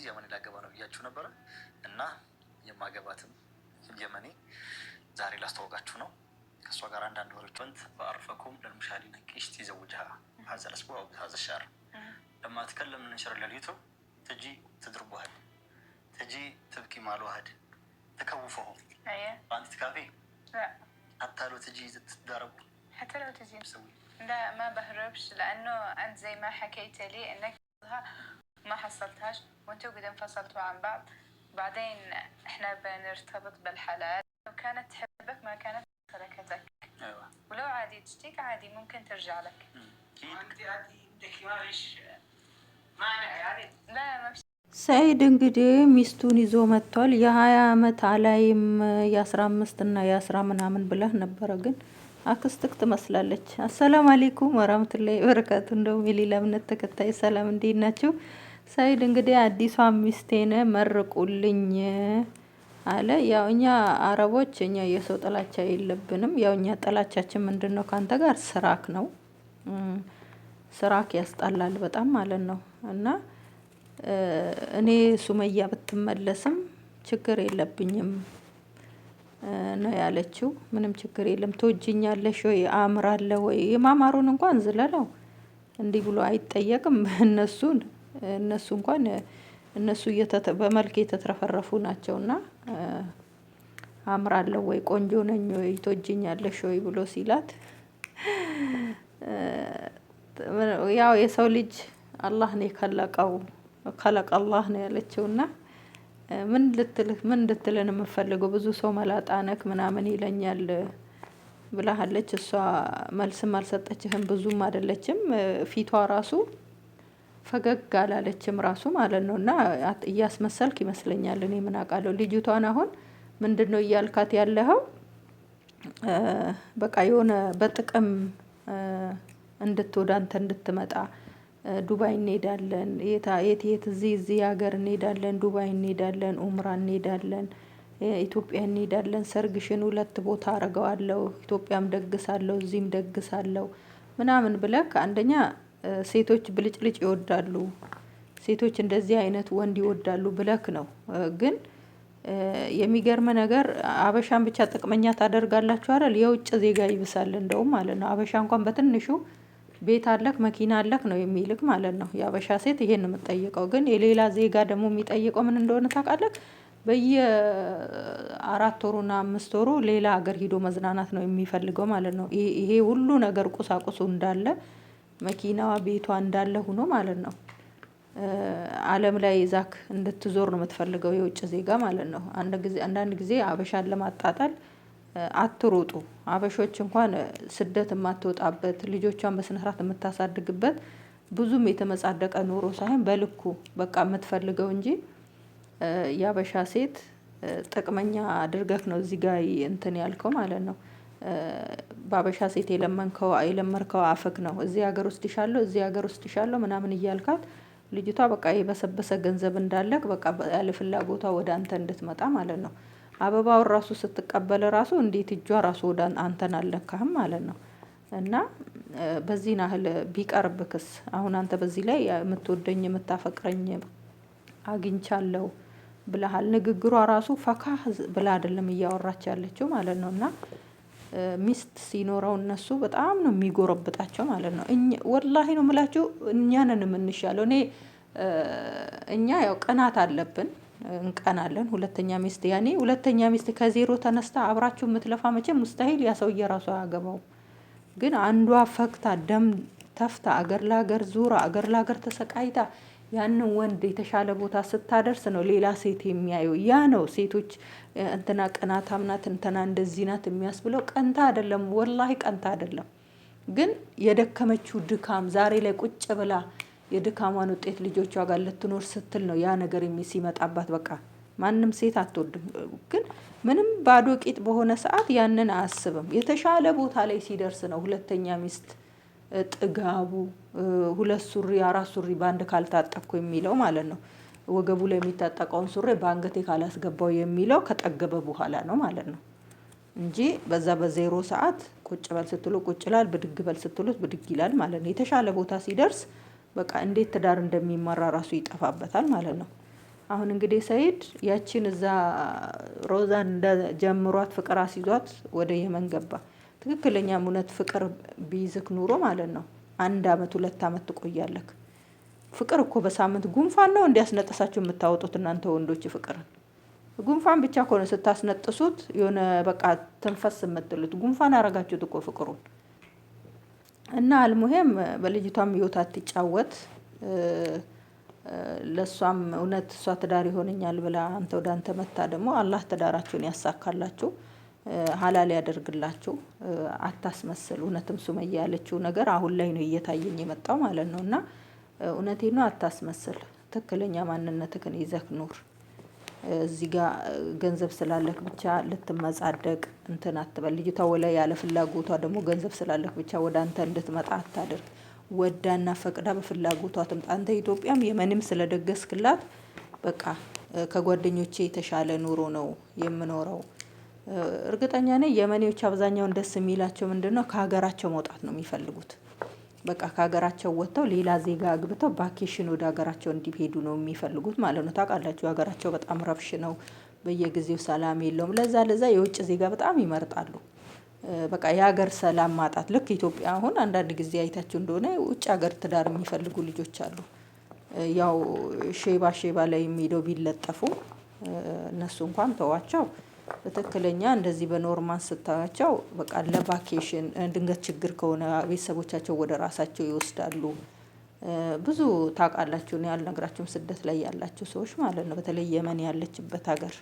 የመኔ ላገባ ነው ብያችሁ ነበረ እና የማገባትም የመኔ ዛሬ ላስተዋወቃችሁ ነው። ከእሷ ጋር አንዳንድ ወሬዎች ወንት በአርፈኩም ለልሙሻሊ ነቂሽቲ ዘውጅሃ هذا الاسبوع او هذا الشهر لما اتكلم من نشر لليوتيوب تجي تضرب واحد تجي تبكي مع الواحد تكوفهم. ايه انت تكافي؟ لا حتى لو تجي تتضرب حتى لو تجي مسوي لا ما بهربش لانه انت زي ما حكيت لي انك ما حصلتهاش وانتوا قد انفصلتوا عن بعض بعدين احنا بنرتبط بالحلال لو كانت تحبك ما كانت تركتك. ايوه ولو عادي تشتيك عادي ممكن ترجع لك. انت عادي بدك معلش معنى يعني لا ما ሰኢድ እንግዲህ ሚስቱን ይዞ መጥቷል። የ20 አመት አላይም የ15 እና የ10 ምናምን ብለህ ነበረ ግን አክስትክ ትመስላለች። አሰላሙ አለይኩም ወራህመቱላሂ ወበረካቱ። እንደው የሌላ እምነት ተከታይ ሰላም እንዴት ናችሁ? ሰኢድ እንግዲህ አዲሷ ሚስቴን መርቁልኝ አለ። ያው እኛ አረቦች እኛ የሰው ጥላቻ የለብንም። ያው እኛ ጥላቻችን ምንድነው ካንተ ጋር ስራክ ነው። ስራክ ያስጣላል በጣም ማለት ነው። እና እኔ ሱመያ ብትመለስም ችግር የለብኝም ነው ያለችው። ምንም ችግር የለም። ትወጂኛለሽ ወይ አምራለሁ ወይ የማማሩን እንኳን ዝለለው እንዲህ ብሎ አይጠየቅም። እነሱ እንኳን እነሱ በመልክ የተትረፈረፉ ናቸውና አምራለሁ ወይ ቆንጆ ነኝ ወይ ትወጂኛለሽ ወይ ብሎ ሲላት ያው የሰው ልጅ አላህ ነው የከለቀው ከለቀ አላህ ነው ያለችውና ምን እንድትለን የምፈልገው ብዙ ሰው መላጣ ነክ ምናምን ይለኛል ብላሃለች። እሷ መልስም አልሰጠችህም ብዙም አይደለችም። ፊቷ ራሱ ፈገግ አላለችም ራሱ ማለት ነውና እያስመሰልክ ይመስለኛል። እኔ ምን አውቃለሁ። ልጅቷን አሁን ምንድነው እያልካት ያለኸው? በቃ የሆነ በጥቅም እንድትወዳ አንተ እንድትመጣ ዱባይ እንሄዳለን የት እዚህ ሀገር እንሄዳለን ዱባይ እንሄዳለን ኡምራ እንሄዳለን ኢትዮጵያ እንሄዳለን ሰርግሽን 2 ቦታ አረጋዋለሁ ኢትዮጵያም ደግሳለሁ እዚህም ደግሳለሁ ምናምን ብለክ አንደኛ ሴቶች ብልጭልጭ ይወዳሉ። ሴቶች እንደዚህ አይነት ወንድ ይወዳሉ ብለክ ነው። ግን የሚገርም ነገር አበሻን ብቻ ጥቅመኛ ታደርጋላችሁ አይደል? የውጭ ዜጋ ይብሳል እንደውም ማለት ነው። አበሻ እንኳን በትንሹ ቤት አለክ መኪና አለክ ነው የሚልክ ማለት ነው። የአበሻ ሴት ይሄን ነው የምትጠይቀው። ግን የሌላ ዜጋ ደግሞ የሚጠይቀው ምን እንደሆነ ታውቃለህ? በየ4 ወሩና 5 ወሩ ሌላ ሀገር ሄዶ መዝናናት ነው የሚፈልገው ማለት ነው። ይሄ ሁሉ ነገር ቁሳቁሱ እንዳለ መኪናዋ ቤቷ እንዳለ ሆኖ ማለት ነው። ዓለም ላይ ዛክ እንድትዞር ነው የምትፈልገው የውጭ ዜጋ ማለት ነው። አንዳንድ ጊዜ አበሻን ለማጣጣል አትሩጡ። አበሾች እንኳን ስደት የማትወጣበት ልጆቿን በስነ ስርዓት የምታሳድግበት ብዙም የተመጻደቀ ኑሮ ሳይሆን በልኩ በቃ የምትፈልገው እንጂ የአበሻ ሴት ጥቅመኛ አድርገህ ነው እዚህ ጋር እንትን ያልከው ማለት ነው። በአበሻ ሴት የለመርከው አፍክ ነው። እዚህ ሀገር ውስጥ ይሻለው ምናምን እያልካት ልጅቷ በቃ የበሰበሰ ገንዘብ እንዳለክ በቃ ያለ ፍላጎቷ ወደ አንተ እንድትመጣ ማለት ነው። አበባውን ራሱ ስትቀበል ራሱ እንዴት እጇ ራሱ ወደ አንተን አልነካህም ማለት ነው። እና በዚህ ናህል ቢቀርብክስ አሁን አንተ በዚህ ላይ የምትወደኝ የምታፈቅረኝ አግኝቻለሁ ብለሃል። ንግግሯ ራሱ ፈካህ ብላ አይደለም እያወራች ያለችው ማለት ነው። እና ሚስት ሲኖረው እነሱ በጣም ነው የሚጎረብጣቸው ማለት ነው። ወላሂ ነው የምላችሁ እኛ ነን የምንሻለው። እኛ ያው ቅናት አለብን እንቀናለን። ሁለተኛ ሚስት ከዜሮ ተነስታ አብራችሁ የምትለፋ መቼም ሙስታሂል ያ ሰውዬ ራሱ አያገባው። ግን አንዷ ፈክታ ደም ተፍታ አገር ለአገር ዙራ አገር ለአገር ተሰቃይታ ያንን ወንድ የተሻለ ቦታ ስታደርስ ነው ሌላ ሴት የሚያየው። ያ ነው ሴቶች እንትና ቅናታም ናት እንትና እንደዚህ ናት የሚያስብለው። ቀንታ አይደለም ወላሂ ቀንታ አይደለም። ግን የደከመችው ድካም ዛሬ ላይ ቁጭ ብላ የድካሟን ውጤት ልጆቿ ጋር ልትኖር ስትል ነው ያ ነገር ሲመጣባት። በቃ ማንም ሴት አትወድም። ግን ምንም ባዶ ቂጥ በሆነ ሰዓት ያንን አያስብም። የተሻለ ቦታ ላይ ሲደርስ ነው ሁለተኛ ሚስት ጥጋቡ 2 ሱሪ 4 ሱሪ ባንድ ካልታጠቅኩ የሚለው ማለት ነው። ወገቡ ላይ የሚታጠቀውን ሱሪ በአንገቴ ካላስገባው የሚለው ከጠገበ በኋላ ነው ማለት ነው። እንጂ በዛ በዜሮ ሰዓት ቁጭ በል ስትሉ ቁጭ ይላል ብድግ በል ስትሉት ብድግ ይላል ማለት ነው። የተሻለ ቦታ ሲደርስ በቃ እንዴት ትዳር እንደሚመራ ራሱ ይጠፋበታል ማለት ነው። አሁን እንግዲህ ሰይድ ያቺን እዛ ሮዛን እንደጀምሯት ፍቅር አስይዟት ወደ የመን ገባ። ትክክለኛም እውነት ፍቅር ቢይዝክ ኑሮ ማለት ነው 1 አመት 2 አመት ትቆያለህ። ፍቅር እኮ በሳምንት ጉንፋን ነው እንዲያስነጥሳችሁ የምታወጡት እናንተ ወንዶች ፍቅርን። ጉንፋን ብቻ ከሆነ ስታስነጥሱት የሆነ በቃ ትንፈስ የምትሉት ጉንፋን አረጋችሁት እኮ ፍቅሩን። እና አልሙሄም በልጅቷም ህይወት አትጫወት። ለሷም እውነት እሷ ትዳር ይሆነኛል ብላ አንተ ወደ አንተ መታ ደግሞ አላህ ትዳራችሁን ያሳካላችሁ፣ ሀላል ያደርግላችሁ። አታስመስል። እውነትም ሱመያ ያለችው ነገር አሁን ላይ ነው እየታየኝ የመጣው ማለት ነው። እና እውነቴን ነው፣ አታስመስል። ትክክለኛ ማንነትህን ይዘህ ኑር። እዚህ ጋር ገንዘብ ስላለህ ብቻ ልትመጻደቅ እንትን አትበል። ልጅቷ ወላይ ያለ ፍላጎቷ ደግሞ ገንዘብ ስላለህ ብቻ ወደ አንተ እንድትመጣ አታድርግ። ወዳና ፈቅዳ በፍላጎቷ ትምጣ። አንተ ኢትዮጵያም የመንም ስለደገስክላት በቃ ከጓደኞቼ የተሻለ ኑሮ ነው የምኖረው። እርግጠኛ ነኝ የመኔዎች አብዛኛውን ደስ የሚላቸው ምንድነው? ከሀገራቸው መውጣት ነው የሚፈልጉት። በቃ ከሀገራቸው ወጥተው ሌላ ዜጋ አግብተው ቫኬሽን ወደ ሀገራቸው እንዲሄዱ ነው የሚፈልጉት ማለት ነው። ታውቃላችሁ ሀገራቸው በጣም ረብሽ ነው። በየጊዜው ሰላም የለውም። ለዛ የውጭ ዜጋ በጣም ይመርጣሉ። በቃ የሀገር ሰላም ማጣት ልክ ኢትዮጵያ አሁን አንዳንድ ጊዜ አይታችሁ እንደሆነ ውጭ ሀገር ትዳር የሚፈልጉ ልጆች አሉ። ያው ሼባ ላይ ሄደው ቢለጠፉ እነሱ እንኳን ተዋቸው። በትክክለኛ እንደዚህ በኖርማል ስታያቸው በቃ ለቫኬሽን ድንገት ችግር ከሆነ ቤተሰቦቻቸው ወደ ራሳቸው ይወስዳሉ። ብዙ ታውቃላችሁ፣ እኔ አልነግራችሁም፣ ስደት ላይ ያላችሁ ሰዎች ማለት ነው። በተለይ የመን ያለችበት ሀገር